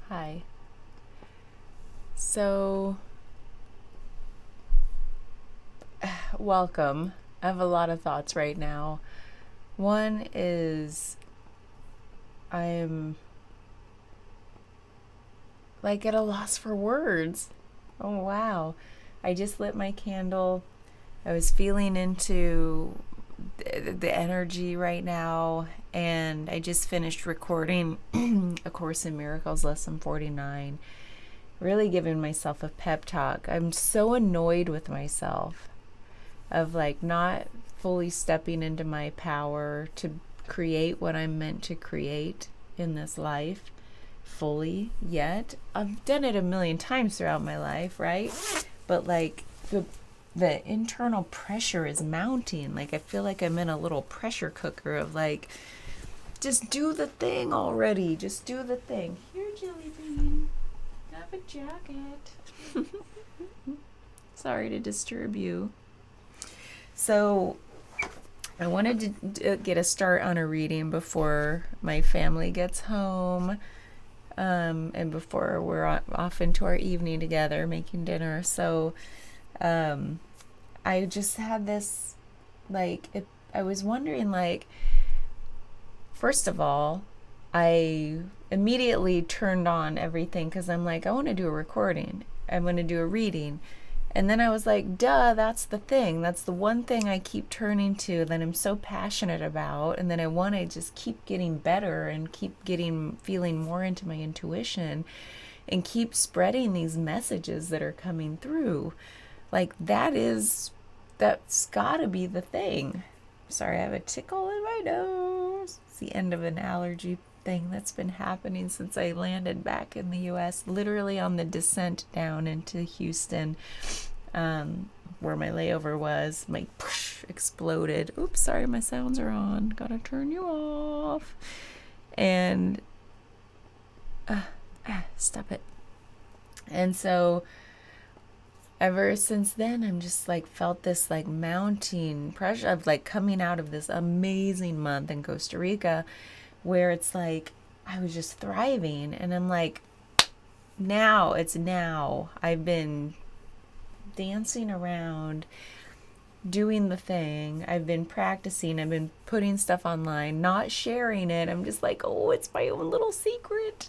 Hi. So, welcome. I have a lot of thoughts right now. One is I'm like at a loss for words. Oh, wow. I just lit my candle. I was feeling into the energy right now, and I just finished recording A Course in Miracles, lesson 49. Really giving myself a pep talk. I'm so annoyed with myself of like not fully stepping into my power to create what I'm meant to create in this life fully yet. I've done it a million times throughout my life, right? But like the internal pressure is mounting. Like I feel like I'm in a little pressure cooker of like, just do the thing already. Just do the thing. Here, Jelly Bean, have a jacket. Sorry to disturb you. So I wanted to get a start on a reading before my family gets home, and before we're off into our evening together making dinner. So I just had this, I was wondering, like, first of all, I immediately turned on everything because I'm like, I want to do a recording. I want to do a reading. And then I was like, duh, that's the thing. That's the one thing I keep turning to that I'm so passionate about. And then I want to just keep getting better and keep feeling more into my intuition and keep spreading these messages that are coming through. Like, that's gotta be the thing. Sorry, I have a tickle in my nose. It's the end of an allergy thing that's been happening since I landed back in the US, literally on the descent down into Houston, where my layover was. My exploded. Oops, sorry, my sounds are on. Gotta turn you off. And stop it. And so ever since then, I'm just like felt this like mounting pressure of like coming out of this amazing month in Costa Rica where it's like I was just thriving, and I'm like, now. I've been dancing around, doing the thing. I've been practicing. I've been putting stuff online, not sharing it. I'm just like, oh, it's my own little secret.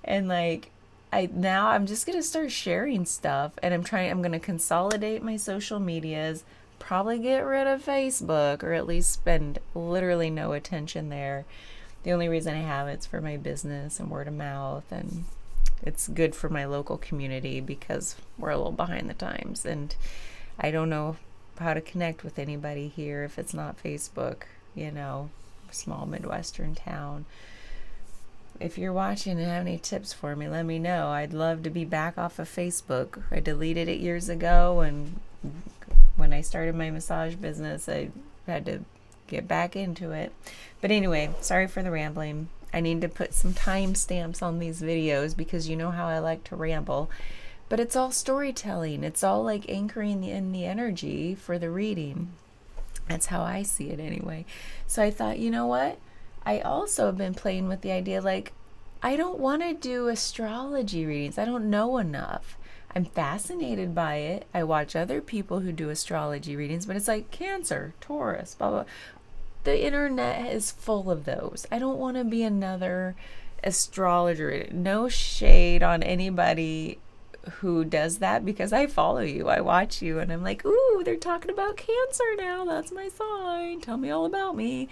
And like, I'm just going to start sharing stuff, and I'm going to consolidate my social medias, probably get rid of Facebook, or at least spend literally no attention there. The only reason I have it's for my business and word of mouth, and it's good for my local community because we're a little behind the times, and I don't know how to connect with anybody here if it's not Facebook, small Midwestern town. If you're watching and have any tips for me, let me know. I'd love to be back off of Facebook. I deleted it years ago, and when I started my massage business, I had to get back into it. But anyway, sorry for the rambling. I need to put some timestamps on these videos because you know how I like to ramble. But it's all storytelling. It's all like anchoring in the energy for the reading. That's how I see it anyway. So I thought, you know what? I also have been playing with the idea like, I don't want to do astrology readings. I don't know enough. I'm fascinated by it. I watch other people who do astrology readings, but it's like Cancer, Taurus, blah, blah. The internet is full of those. I don't want to be another astrologer. No shade on anybody who does that because I follow you. I watch you and I'm like, ooh, they're talking about Cancer now. That's my sign. Tell me all about me.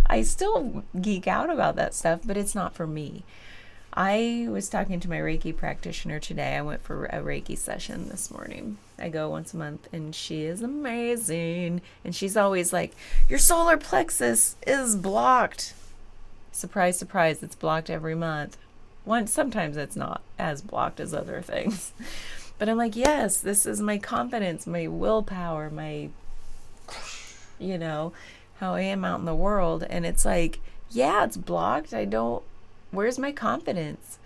I still geek out about that stuff, but it's not for me. I was talking to my Reiki practitioner today. I went for a Reiki session this morning. I go once a month, and she is amazing. And she's always like, your solar plexus is blocked. Surprise, surprise, it's blocked every month. Sometimes it's not as blocked as other things. But I'm like, yes, this is my confidence, my willpower, my, how I am out in the world. And it's like, yeah, it's blocked. Where's my confidence?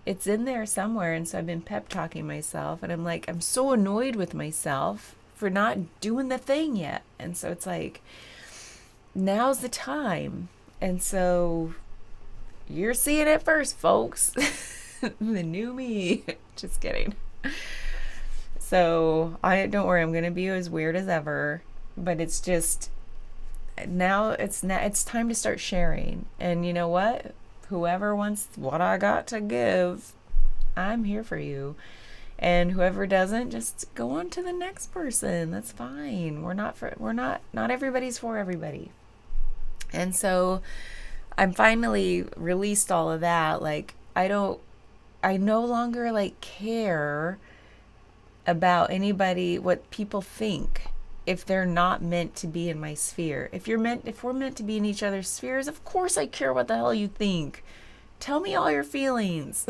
It's in there somewhere. And so I've been pep talking myself, and I'm like, I'm so annoyed with myself for not doing the thing yet. And so it's like, now's the time. And so you're seeing it first, folks. The new me. Just kidding. So I don't worry, I'm gonna be as weird as ever, but it's just now it's time to start sharing. And you know what? Whoever wants what I got to give, I'm here for you. And whoever doesn't, just go on to the next person. That's fine. Not everybody's for everybody. And so I'm finally released all of that. Like I no longer like care about anybody, what people think, if they're not meant to be in my sphere. If we're meant to be in each other's spheres, of course I care what the hell you think. Tell me all your feelings.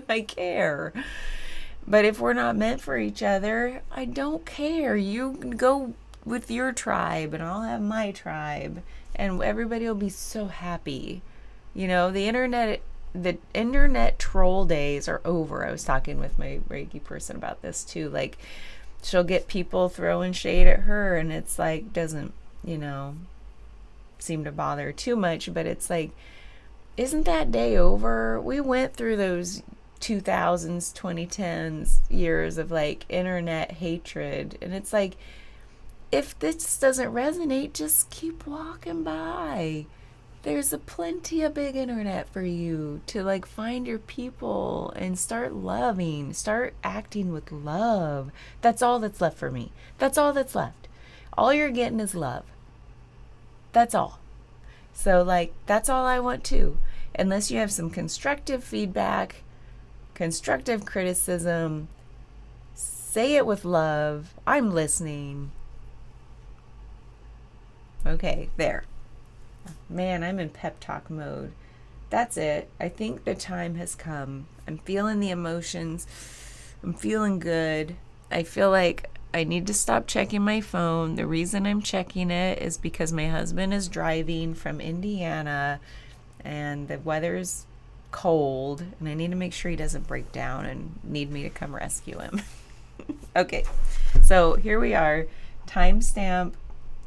I care. But if we're not meant for each other, I don't care. You can go with your tribe and I'll have my tribe, and everybody will be so happy. The internet troll days are over. I was talking with my Reiki person about this too. Like, she'll get people throwing shade at her, and it's like, doesn't, seem to bother her too much. But it's like, isn't that day over? We went through those 2000s, 2010s years of like internet hatred. And it's like, if this doesn't resonate, just keep walking by. There's a plenty of big internet for you to like find your people and start loving, start acting with love. That's all that's left for me. That's all that's left. All you're getting is love. That's all. So like, that's all I want too. Unless you have some constructive feedback, constructive criticism, say it with love. I'm listening. Okay, there. Man, I'm in pep talk mode. That's it. I think the time has come. I'm feeling the emotions. I'm feeling good. I feel like I need to stop checking my phone. The reason I'm checking it is because my husband is driving from Indiana and the weather's cold, and I need to make sure he doesn't break down and need me to come rescue him. Okay, so here we are. Timestamp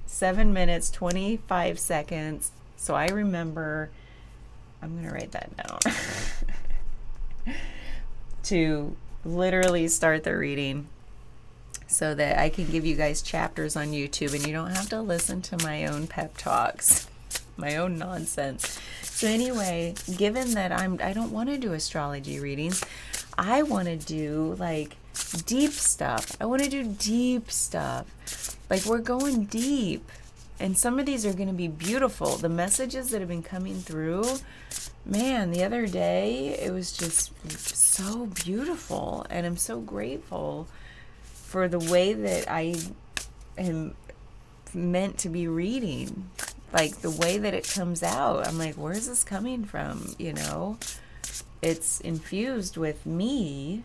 7 minutes, 25 seconds. So I remember, I'm going to write that down, to literally start the reading so that I can give you guys chapters on YouTube and you don't have to listen to my own pep talks, my own nonsense. So anyway, given that I don't want to do astrology readings, I want to do like deep stuff. I want to do deep stuff. Like, we're going deep. And some of these are going to be beautiful. The messages that have been coming through, man, the other day, it was just so beautiful. And I'm so grateful for the way that I am meant to be reading. Like, the way that it comes out. I'm like, where is this coming from? It's infused with me,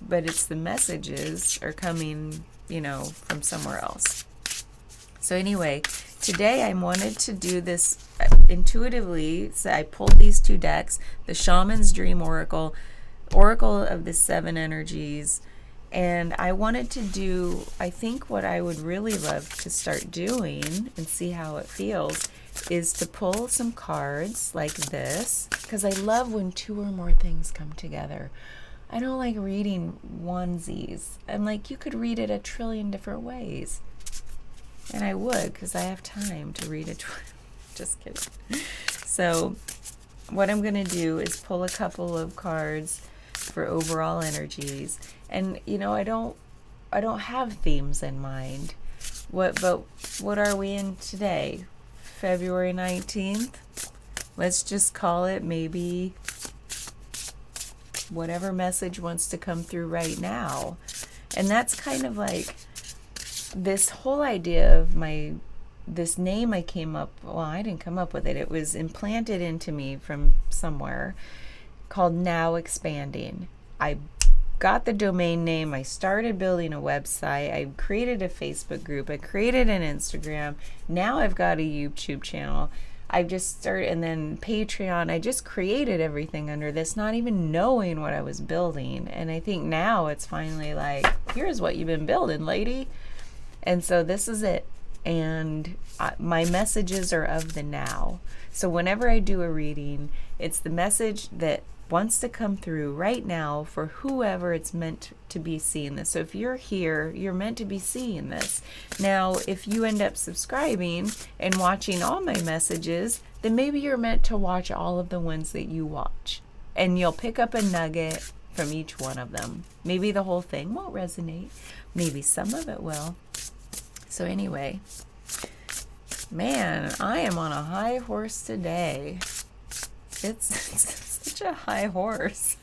but it's the messages are coming, from somewhere else. So anyway, today I wanted to do this intuitively. So I pulled these two decks, the Shaman's Dream Oracle, Oracle of the Seven Energies, and I wanted to do, I think what I would really love to start doing and see how it feels is to pull some cards like this, because I love when two or more things come together. I don't like reading onesies. I'm like, you could read it a trillion different ways. And I would, because I have time to read it. Just kidding. So what I'm going to do is pull a couple of cards for overall energies. And, I don't have themes in mind. But what are we in today? February 19th? Let's just call it maybe whatever message wants to come through right now. And that's kind of like this whole idea of this name I came up, well, I didn't come up with it. It was implanted into me from somewhere, called Now Expanding. I got the domain name. I started building a website. I created a Facebook group. I created an Instagram. Now I've got a YouTube channel. I've just started, and then Patreon. I just created everything under this, not even knowing what I was building. And I think now it's finally like, here's what you've been building, lady. And so this is it. And my messages are of the now. So whenever I do a reading, it's the message that wants to come through right now for whoever it's meant to be seeing this. So if you're here, you're meant to be seeing this. Now, if you end up subscribing and watching all my messages, then maybe you're meant to watch all of the ones that you watch. And you'll pick up a nugget from each one of them. Maybe the whole thing won't resonate. Maybe some of it will. So anyway, man, I am on a high horse today. It's such a high horse.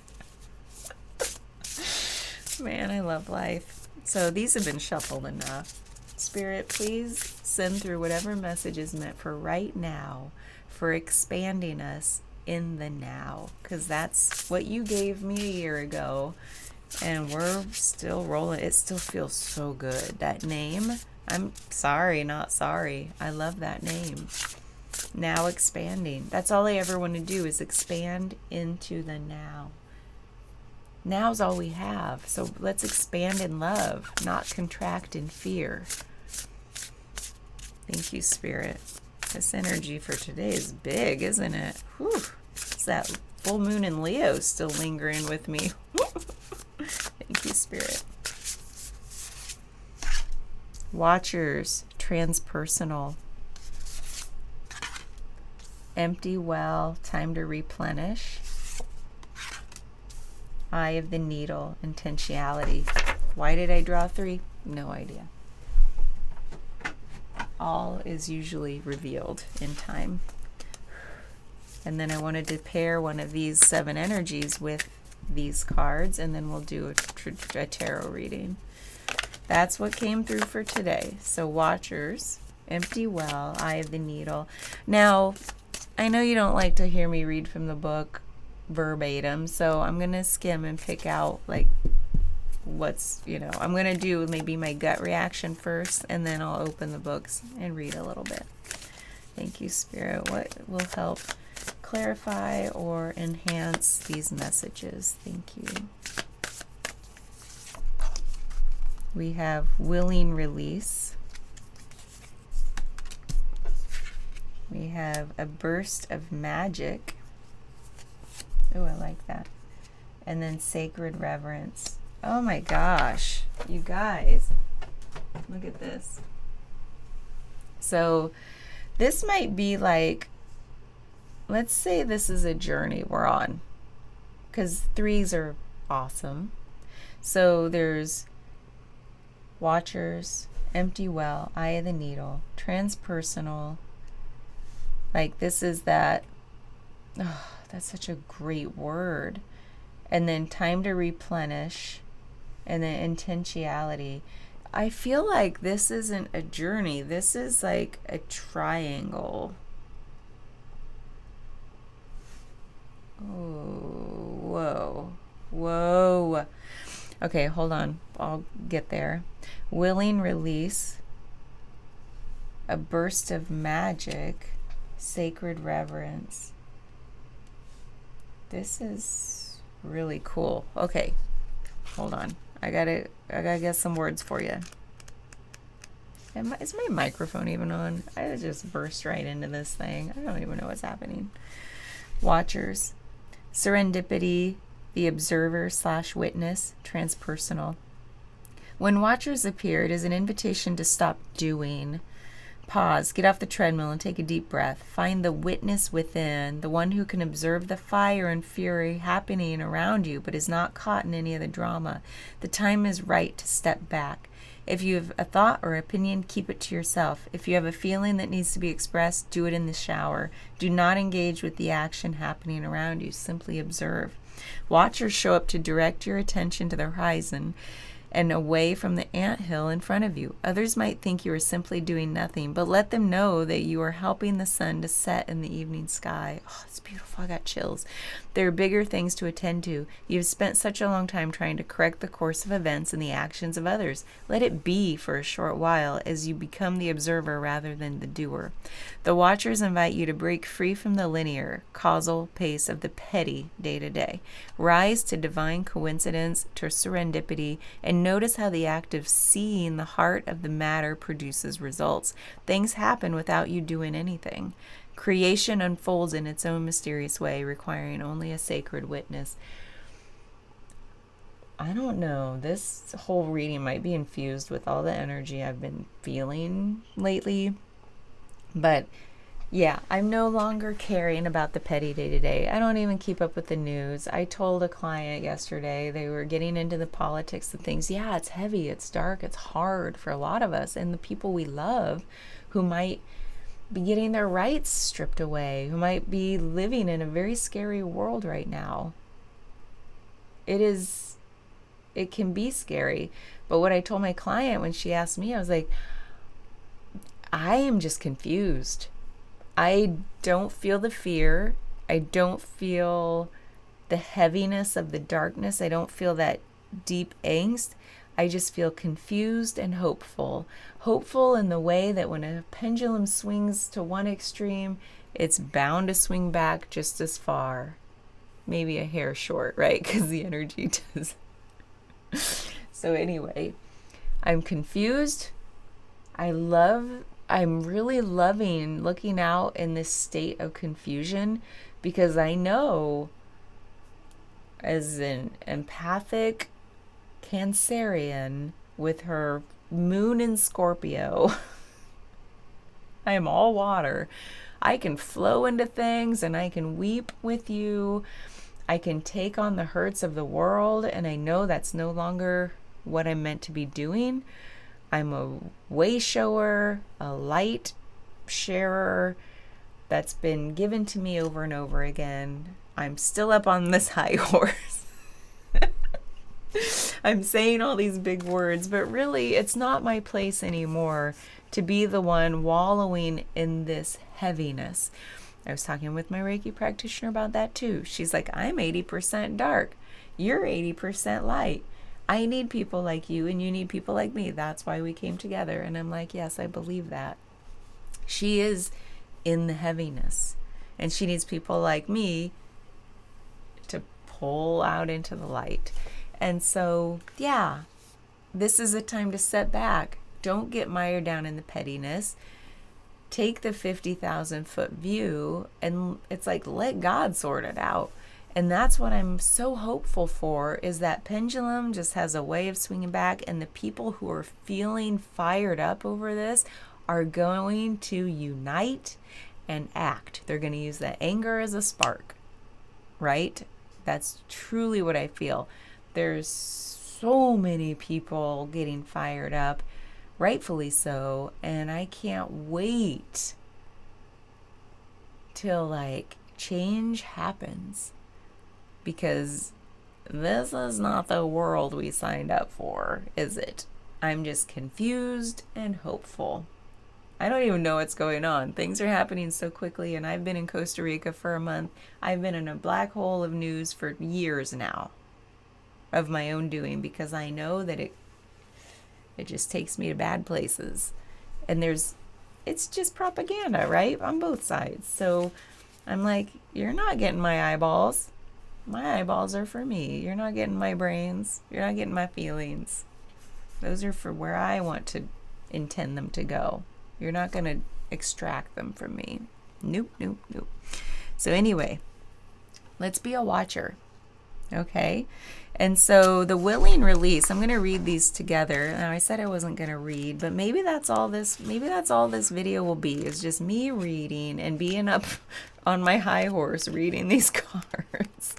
Man, I love life. So these have been shuffled enough. Spirit, please send through whatever message is meant for right now, for expanding us in the now. Because that's what you gave me a year ago. And we're still rolling. It still feels so good. That name, I'm sorry, not sorry. I love that name. Now expanding. That's all I ever want to do is expand into the now. Now's all we have. So let's expand in love, not contract in fear. Thank you, Spirit. This energy for today is big, isn't it? Whew. It's that full moon in Leo still lingering with me. Thank you, Spirit. Watchers, transpersonal. Empty well, time to replenish. Eye of the needle, intentionality. Why did I draw 3? No idea. All is usually revealed in time. And then I wanted to pair one of these 7 energies with these cards, and then we'll do a tarot reading. That's what came through for today. So watchers, empty well, eye of the needle. Now, I know you don't like to hear me read from the book verbatim, so I'm going to skim and pick out like what's, I'm going to do maybe my gut reaction first, and then I'll open the books and read a little bit. Thank you, Spirit. What will help clarify or enhance these messages? Thank you. We have willing release. We have a burst of magic. Oh, I like that. And then sacred reverence. Oh my gosh, you guys, look at this. So this might be like, let's say this is a journey we're on, because 3s are awesome. So there's watchers, empty well, eye of the needle, transpersonal. Like this is that, oh, that's such a great word. And then time to replenish, and then intentionality. I feel like this isn't a journey. This is like a triangle. Oh, whoa. Whoa. Okay, hold on. I'll get there. Willing release. A burst of magic. Sacred reverence. This is really cool. Okay, hold on. I gotta get some words for you. Is my microphone even on? I just burst right into this thing. I don't even know what's happening. Watchers, serendipity, the observer / witness, transpersonal. When watchers appear, it is an invitation to stop doing. Pause, get off the treadmill and take a deep breath. Find the witness within, the one who can observe the fire and fury happening around you but is not caught in any of the drama. The time is right to step back. If you have a thought or opinion, keep it to yourself. If you have a feeling that needs to be expressed, do it in the shower. Do not engage with the action happening around you. Simply observe. Watchers show up to direct your attention to the horizon and away from the anthill in front of you. Others might think you are simply doing nothing, but let them know that you are helping the sun to set in the evening sky. Oh, it's beautiful. I got chills. There are bigger things to attend to. You've spent such a long time trying to correct the course of events and the actions of others. Let it be for a short while as you become the observer rather than the doer. The watchers invite you to break free from the linear, causal pace of the petty day-to-day. Rise to divine coincidence, to serendipity, and notice how the act of seeing the heart of the matter produces results. Things happen without you doing anything. Creation unfolds in its own mysterious way, requiring only a sacred witness. I don't know. This whole reading might be infused with all the energy I've been feeling lately. But yeah, I'm no longer caring about the petty day to day. I don't even keep up with the news. I told a client yesterday, they were getting into the politics of things. Yeah, it's heavy, it's dark, it's hard for a lot of us. And the people we love who might be getting their rights stripped away, who might be living in a very scary world right now. It can be scary. But what I told my client when she asked me, I was like, I am just confused. I don't feel the fear. I don't feel the heaviness of the darkness. I don't feel that deep angst. I just feel confused and hopeful. Hopeful in the way that when a pendulum swings to one extreme, it's bound to swing back just as far. Maybe a hair short, right? Because the energy does. So anyway, I'm confused. I'm really loving looking out in this state of confusion, because I know, as an empathic Cancerian with her moon in Scorpio, I am all water. I can flow into things and I can weep with you. I can take on the hurts of the world, and I know that's no longer what I'm meant to be doing. I'm a way shower, a light sharer that's been given to me over and over again. I'm still up on this high horse. I'm saying all these big words, but really it's not my place anymore to be the one wallowing in this heaviness. I was talking with my Reiki practitioner about that too. She's like, I'm 80% dark. You're 80% light. I need people like you and you need people like me. That's why we came together. And I'm like, yes, I believe that. She is in the heaviness, and she needs people like me to pull out into the light. And so, yeah, this is a time to step back. Don't get mired down in the pettiness. Take the 50,000 foot view, and it's like, let God sort it out. And that's what I'm so hopeful for, is that pendulum just has a way of swinging back, and the people who are feeling fired up over this are going to unite and act. They're going to use that anger as a spark, right? That's truly what I feel. There's so many people getting fired up, rightfully so, and I can't wait till like change happens, because this is not the world we signed up for, is it? I'm just confused and hopeful. I don't even know what's going on. Things are happening so quickly, and I've been in Costa Rica for a month. I've been in a black hole of news for years now, of my own doing, because I know that it just takes me to bad places. And it's just propaganda, right? On both sides. So I'm like, you're not getting my eyeballs. My eyeballs are for me. You're not getting my brains. You're not getting my feelings. Those are for where I want to intend them to go. You're not going to extract them from me. Nope, nope, nope. So anyway, let's be a watcher. Okay? And so the willing release, I'm going to read these together. Now, I said I wasn't going to read, but maybe that's all this video will be, is just me reading and being up on my high horse reading these cards.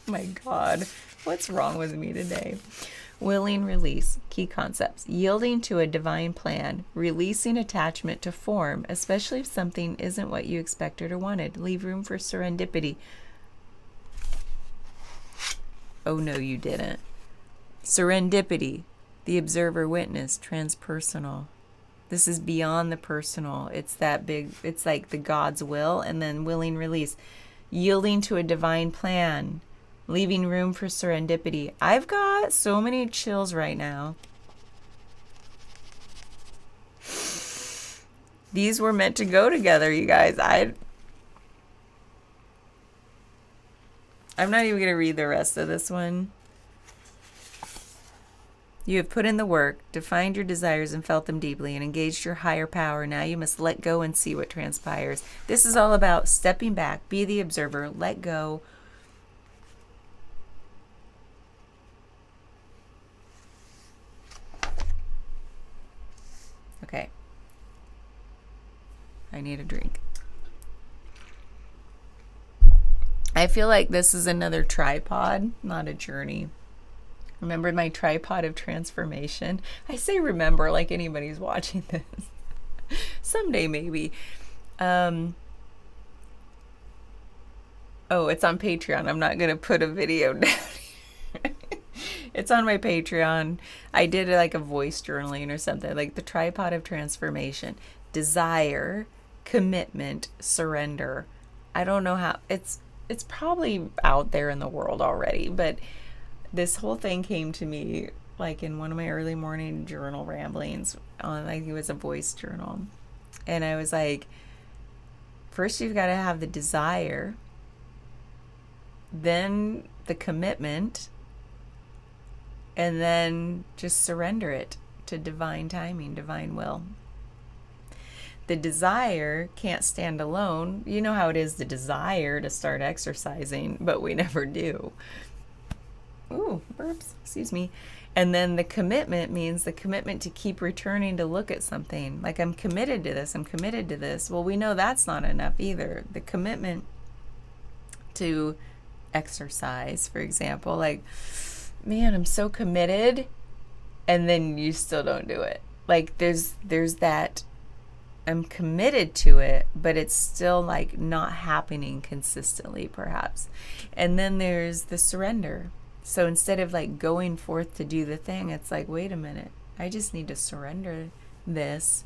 My God, what's wrong with me today? Willing release, key concepts: yielding to a divine plan, releasing attachment to form, especially if something isn't what you expected or wanted. Leave room for serendipity. Oh no, you didn't. Serendipity, the observer witness, transpersonal. This is beyond the personal. It's that big, it's like the God's will. And then willing release, yielding to a divine plan, leaving room for serendipity. I've got so many chills right now. These were meant to go together, you guys. I'm not even going to read the rest of this one. You have put in the work, defined your desires and felt them deeply, and engaged your higher power. Now you must let go and see what transpires. This is all about stepping back, be the observer, let go. Okay. I need a drink. I feel like this is another tripod, not a journey. Remember my tripod of transformation? I say remember like anybody's watching this. Someday maybe. Oh, it's on Patreon. I'm not going to put a video down here. It's on my Patreon. I did like a voice journaling or something. Like the tripod of transformation. Desire, commitment, surrender. I don't know how. It's probably out there in the world already, but this whole thing came to me like in one of my early morning journal ramblings on, like, it was a voice journal. And I was like, first you've got to have the desire, then the commitment, and then just surrender it to divine timing, divine will. The desire can't stand alone. You know how it is, the desire to start exercising, but we never do. Ooh, burps, excuse me. And then the commitment means the commitment to keep returning to look at something. Like, I'm committed to this, I'm committed to this. Well, we know that's not enough either. The commitment to exercise, for example, like, man, I'm so committed, and then you still don't do it. Like, there's that, I'm committed to it, but it's still like not happening consistently, perhaps. And then there's the surrender. So instead of like going forth to do the thing, it's like, wait a minute, I just need to surrender this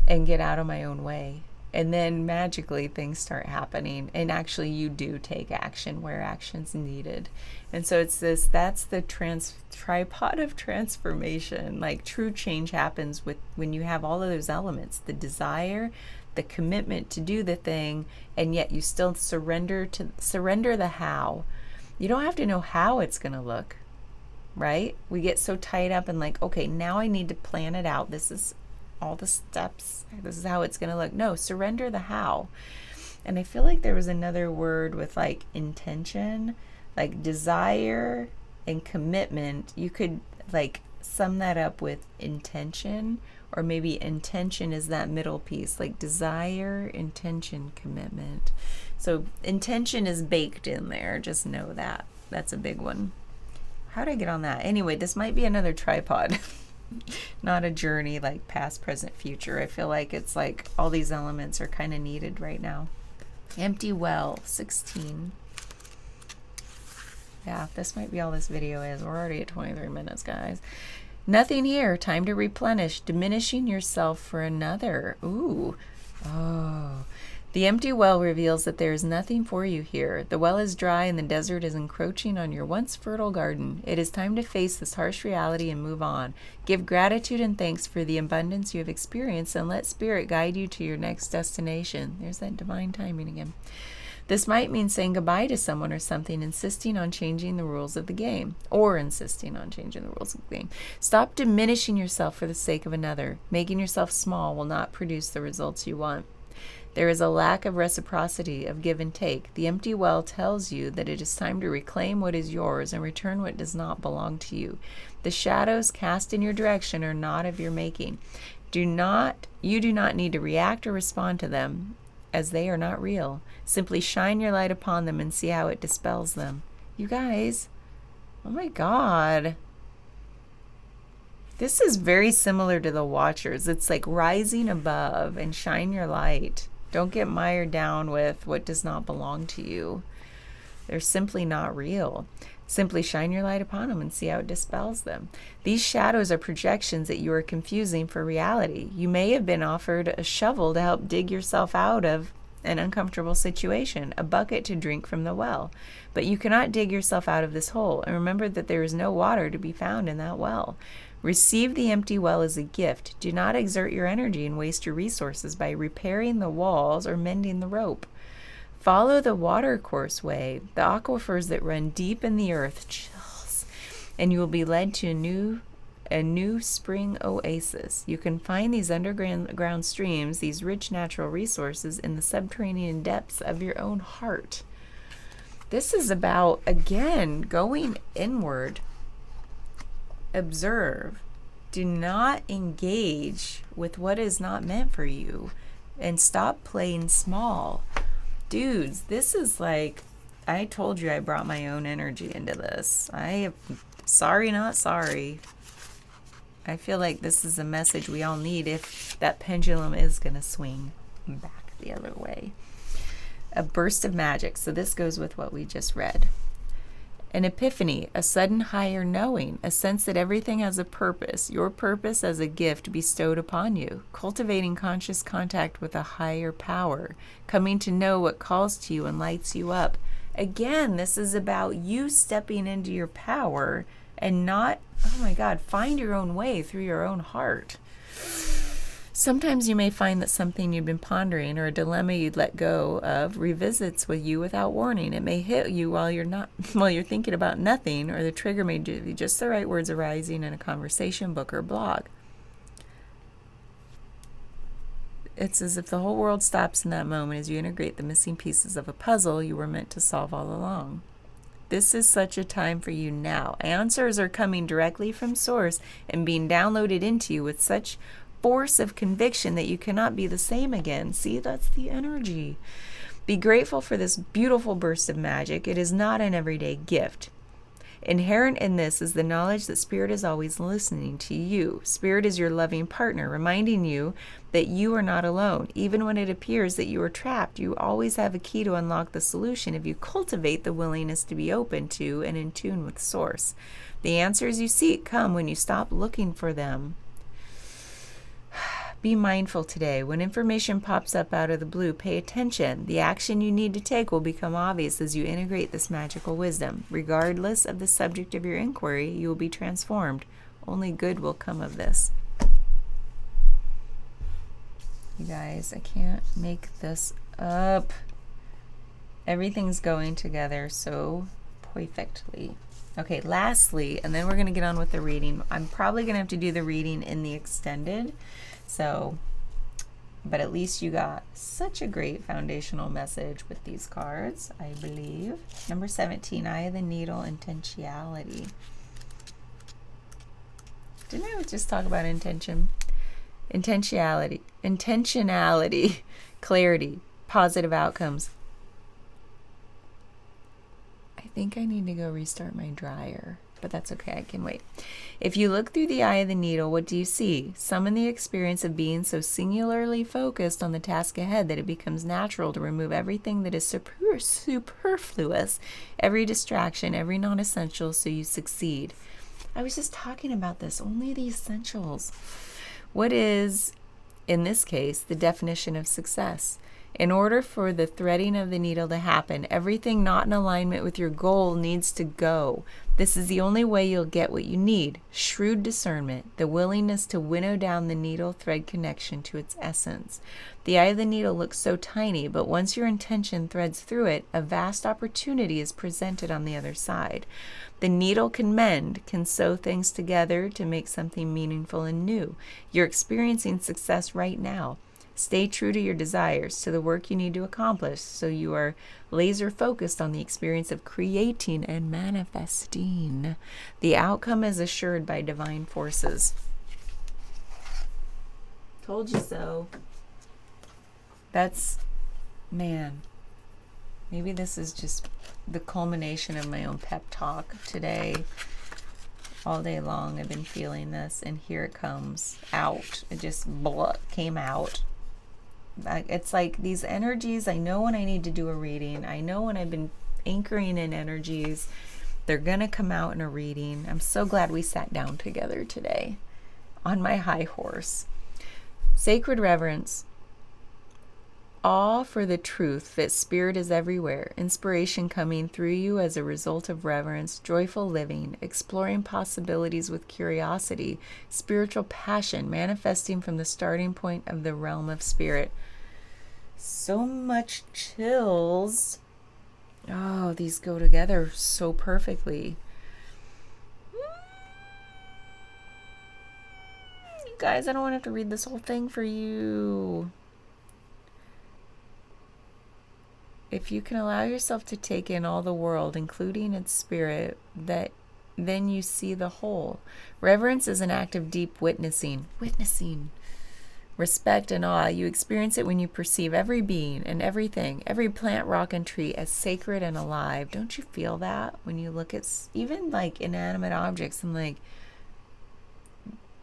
and get out of my own way. And then magically things start happening, and actually you do take action where action's needed. And so it's this, that's the tripod of transformation. Like, true change happens with when you have all of those elements, the desire, the commitment to do the thing, and yet you still surrender the how. You don't have to know how it's going to look, right? We get so tied up in like, okay, now I need to plan it out. This is all the steps. This is how it's going to look. No, surrender the how. And I feel like there was another word with like intention, like desire and commitment. You could like sum that up with intention, or maybe intention is that middle piece, like desire, intention, commitment. So intention is baked in there. Just know that. That's a big one. How did I get on that? Anyway, this might be another tripod. Not a journey like past, present, future. I feel like it's like all these elements are kind of needed right now. Empty well, 16. Yeah, this might be all this video is. We're already at 23 minutes, guys. Nothing here. Time to replenish. Diminishing yourself for another. Ooh. Oh. The empty well reveals that there is nothing for you here. The well is dry and the desert is encroaching on your once fertile garden. It is time to face this harsh reality and move on. Give gratitude and thanks for the abundance you have experienced, and let Spirit guide you to your next destination. There's that divine timing again. This might mean saying goodbye to someone or something, insisting on changing the rules of the game, or insisting on changing the rules of the game. Stop diminishing yourself for the sake of another. Making yourself small will not produce the results you want. There is a lack of reciprocity, of give and take. The empty well tells you that it is time to reclaim what is yours and return what does not belong to you. The shadows cast in your direction are not of your making. You do not need to react or respond to them, as they are not real. Simply shine your light upon them and see how it dispels them. You guys, oh my God. This is very similar to the Watchers. It's like rising above and shine your light. Don't get mired down with what does not belong to you. They're simply not real. Simply shine your light upon them and see how it dispels them. These shadows are projections that you are confusing for reality. You may have been offered a shovel to help dig yourself out of an uncomfortable situation, a bucket to drink from the well. But you cannot dig yourself out of this hole, and remember that there is no water to be found in that well. Receive the empty well as a gift. Do not exert your energy and waste your resources by repairing the walls or mending the rope. Follow the watercourse way, the aquifers that run deep in the earth, chills, and you will be led to a new spring oasis. You can find these underground streams, these rich natural resources, in the subterranean depths of your own heart. This is about, again, going inward. Observe. Do not engage with what is not meant for you, and stop playing small. Dudes, this is like, I told you I brought my own energy into this. Sorry, not sorry. I feel like this is a message we all need if that pendulum is going to swing back the other way. A burst of magic. So this goes with what we just read. An epiphany, a sudden higher knowing, a sense that everything has a purpose, your purpose as a gift bestowed upon you, cultivating conscious contact with a higher power, coming to know what calls to you and lights you up. Again, this is about you stepping into your power and not, oh my God, find your own way through your own heart. Sometimes you may find that something you've been pondering or a dilemma you'd let go of revisits with you without warning. It may hit you while you're thinking about nothing, or the trigger may be just the right words arising in a conversation, book, or blog. It's as if the whole world stops in that moment as you integrate the missing pieces of a puzzle you were meant to solve all along. This is such a time for you now. Answers are coming directly from Source and being downloaded into you with such force of conviction that you cannot be the same again. See, that's the energy. Be grateful for this beautiful burst of magic. It is not an everyday gift. Inherent in this is the knowledge that Spirit is always listening to you. Spirit is your loving partner, reminding you that you are not alone. Even when it appears that you are trapped, you always have a key to unlock the solution if you cultivate the willingness to be open to and in tune with Source. The answers you seek come when you stop looking for them. Be mindful today. When information pops up out of the blue, pay attention. The action you need to take will become obvious as you integrate this magical wisdom. Regardless of the subject of your inquiry, you will be transformed. Only good will come of this. You guys, I can't make this up. Everything's going together so perfectly. Okay, lastly, and then we're going to get on with the reading. I'm probably going to have to do the reading in the extended. So, but at least you got such a great foundational message with these cards, I believe. Number 17, Eye of the Needle, Intentionality. Didn't I just talk about intention? Intentionality, clarity, positive outcomes. I think I need to go restart my dryer, but that's okay, I can wait. If you look through the eye of the needle, what do you see? Summon the experience of being so singularly focused on the task ahead that it becomes natural to remove everything that is superfluous, every distraction, every non-essential, so you succeed. I was just talking about this, only the essentials. What is, in this case, the definition of success? In order for the threading of the needle to happen, everything not in alignment with your goal needs to go. This is the only way you'll get what you need. Shrewd discernment, the willingness to winnow down the needle thread connection to its essence. The eye of the needle looks so tiny, but once your intention threads through it, a vast opportunity is presented on the other side. The needle can mend, can sew things together to make something meaningful and new. You're experiencing success right now. Stay true to your desires, to the work you need to accomplish, so you are laser focused on the experience of creating and manifesting. The outcome is assured by divine forces. Told you so. That's, man, maybe this is just the culmination of my own pep talk today. All day long I've been feeling this, and here it comes out. It just came out. It's like these energies, I know when I need to do a reading. I know when I've been anchoring in energies, they're going to come out in a reading. I'm so glad we sat down together today on my high horse. Sacred reverence. Awe for the truth that Spirit is everywhere. Inspiration coming through you as a result of reverence. Joyful living. Exploring possibilities with curiosity. Spiritual passion manifesting from the starting point of the realm of spirit. So much chills. Oh, these go together so perfectly. guys, I don't want to have to read this whole thing for you. If you can allow yourself to take in all the world, including its spirit, then you see the whole. Reverence is an act of deep witnessing. Respect and awe. You experience it when you perceive every being and everything, every plant, rock, and tree as sacred and alive. Don't you feel that when you look at even like inanimate objects and like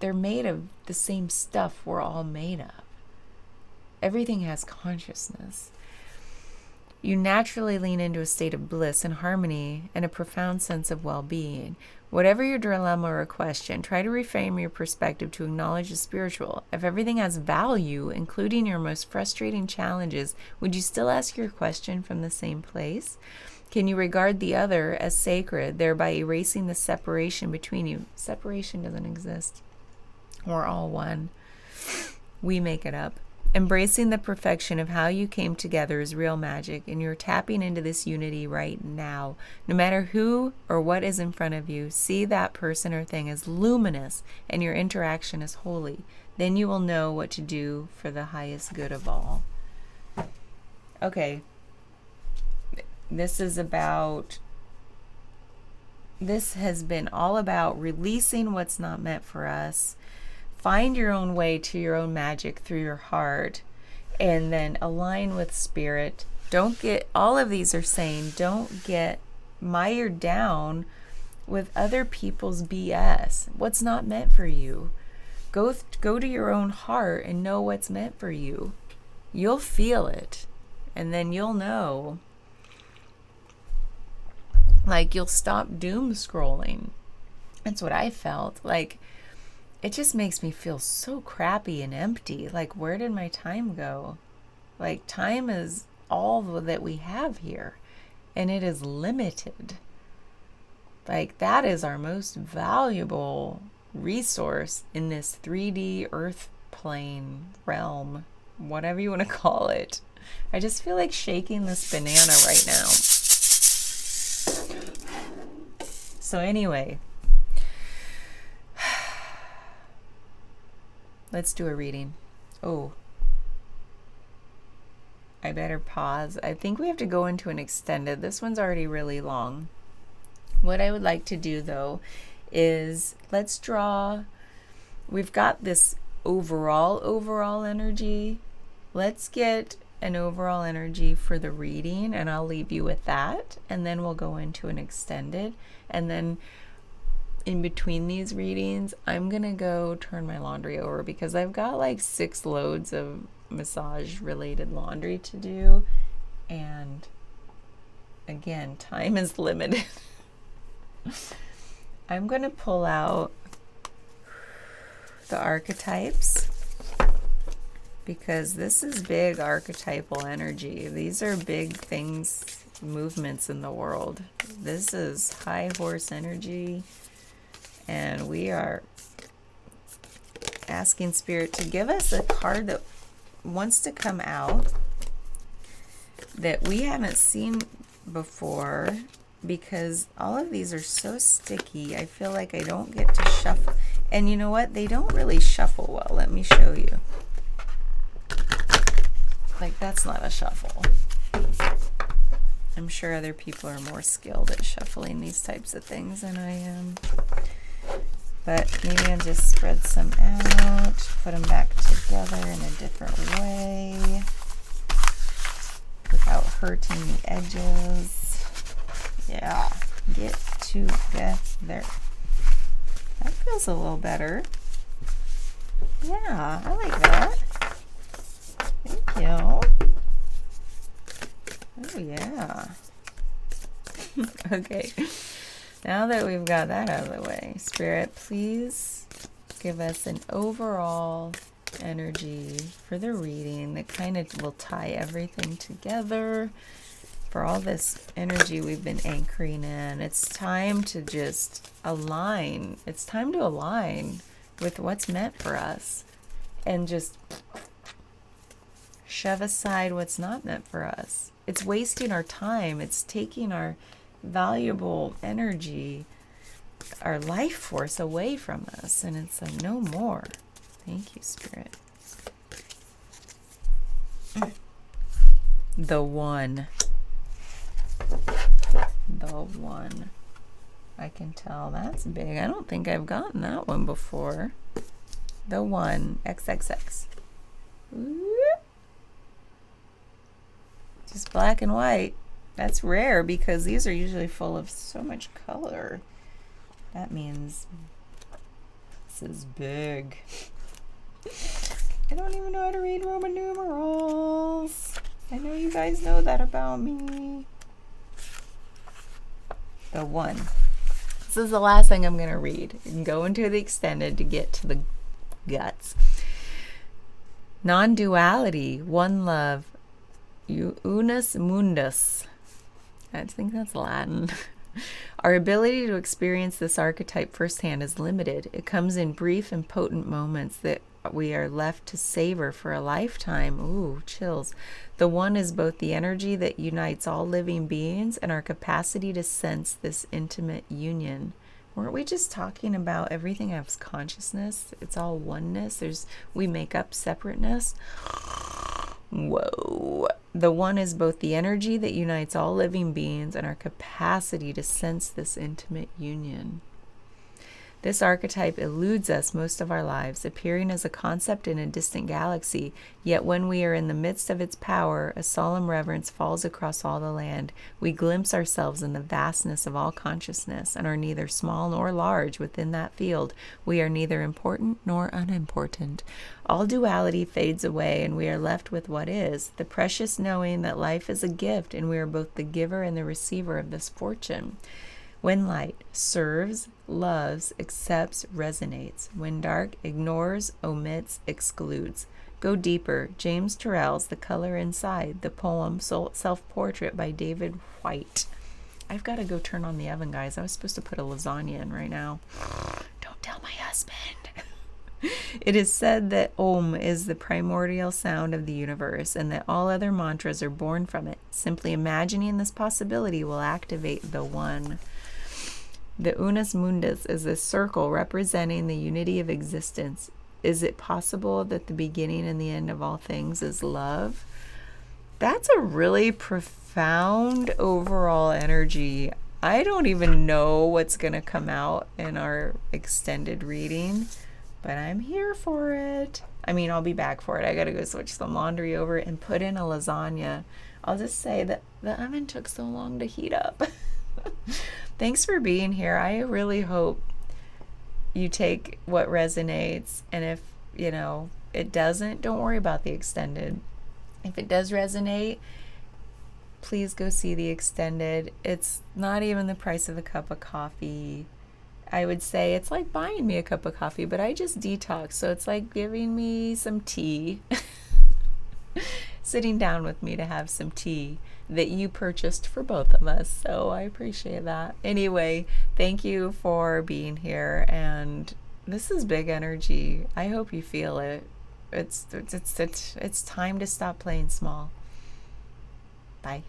they're made of the same stuff we're all made of? Everything has consciousness. You naturally lean into a state of bliss and harmony and a profound sense of well-being. Whatever your dilemma or question, try to reframe your perspective to acknowledge the spiritual. If everything has value, including your most frustrating challenges, would you still ask your question from the same place? Can you regard the other as sacred, thereby erasing the separation between you? Separation doesn't exist. We're all one. We make it up. Embracing the perfection of how you came together is real magic, and you're tapping into this unity right now. No matter who or what is in front of you, see that person or thing as luminous and your interaction as holy. Then you will know what to do for the highest good of all. Okay. This has been all about releasing what's not meant for us. Find your own way to your own magic through your heart, and then align with spirit. All of these are saying, don't get mired down with other people's BS. What's not meant for you. Go to your own heart and know what's meant for you. You'll feel it, and then you'll know. Like, you'll stop doom scrolling. That's what I felt. Like, it just makes me feel so crappy and empty. Like, where did my time go? Like, time is all that we have here, and it is limited. Like, that is our most valuable resource in this 3D earth plane realm, whatever you want to call it. I just feel like shaking this banana right now. So anyway, let's do a reading. Oh, I better pause. I think we have to go into an extended. This one's already really long. What I would like to do, though, is let's draw. We've got this overall energy. Let's get an overall energy for the reading, and I'll leave you with that. And then we'll go into an extended. And then in between these readings, I'm going to go turn my laundry over because I've got like 6 loads of massage-related laundry to do. And again, time is limited. I'm going to pull out the archetypes because this is big archetypal energy. These are big things, movements in the world. This is high horse energy, and we are asking Spirit to give us a card that wants to come out that we haven't seen before, because all of these are so sticky. I feel like I don't get to shuffle. And you know what? They don't really shuffle well. Let me show you. Like, that's not a shuffle. I'm sure other people are more skilled at shuffling these types of things than I am. But maybe I'll just spread some out, put them back together in a different way without hurting the edges. Yeah, get together. That feels a little better. Yeah, I like that. Thank you. Oh, yeah. Okay. Now that we've got that out of the way, Spirit, please give us an overall energy for the reading that kind of will tie everything together. For all this energy we've been anchoring in, it's time to just align. It's time to align with what's meant for us and just shove aside what's not meant for us. It's wasting our time. It's taking our valuable energy, our life force away from us, and it's a no more. Thank you, Spirit. The one. The one. I can tell that's big. I don't think I've gotten that one before. The one. XXX. Just black and white. That's rare because these are usually full of so much color. That means this is big. I don't even know how to read Roman numerals. I know you guys know that about me. The one. This is the last thing I'm going to read. You can go into the extended to get to the guts. Non-duality, one love, unus mundus. I think that's Latin. Our ability to experience this archetype firsthand is limited. It comes in brief and potent moments that we are left to savor for a lifetime. Ooh, chills. The one is both the energy that unites all living beings and our capacity to sense this intimate union. Weren't we just talking about everything has consciousness? It's all oneness. We make up separateness. Whoa. The one is both the energy that unites all living beings and our capacity to sense this intimate union. This archetype eludes us most of our lives, appearing as a concept in a distant galaxy, yet when we are in the midst of its power, a solemn reverence falls across all the land. We glimpse ourselves in the vastness of all consciousness, and are neither small nor large within that field. We are neither important nor unimportant. All duality fades away, and we are left with what is, the precious knowing that life is a gift, and we are both the giver and the receiver of this fortune. When light serves, loves, accepts, resonates. When dark ignores, omits, excludes. Go deeper. James Turrell's The Color Inside, the poem Self-Portrait by David White. I've got to go turn on the oven, guys. I was supposed to put a lasagna in right now. Don't tell my husband. It is said that Om is the primordial sound of the universe and that all other mantras are born from it. Simply imagining this possibility will activate the one. The unus mundus is a circle representing the unity of existence. Is it possible that the beginning and the end of all things is love? That's a really profound overall energy. I don't even know what's going to come out in our extended reading, but I'm here for it. I mean, I'll be back for it. I got to go switch some laundry over and put in a lasagna. I'll just say that the oven took so long to heat up. Thanks for being here. I really hope you take what resonates, and if, it doesn't, don't worry about the extended. If it does resonate, please go see the extended. It's not even the price of a cup of coffee. I would say it's like buying me a cup of coffee, but I just detox, so it's like giving me some tea. Sitting down with me to have some tea that you purchased for both of us. So I appreciate that. Anyway, thank you for being here. And this is big energy. I hope you feel it. It's time to stop playing small. Bye.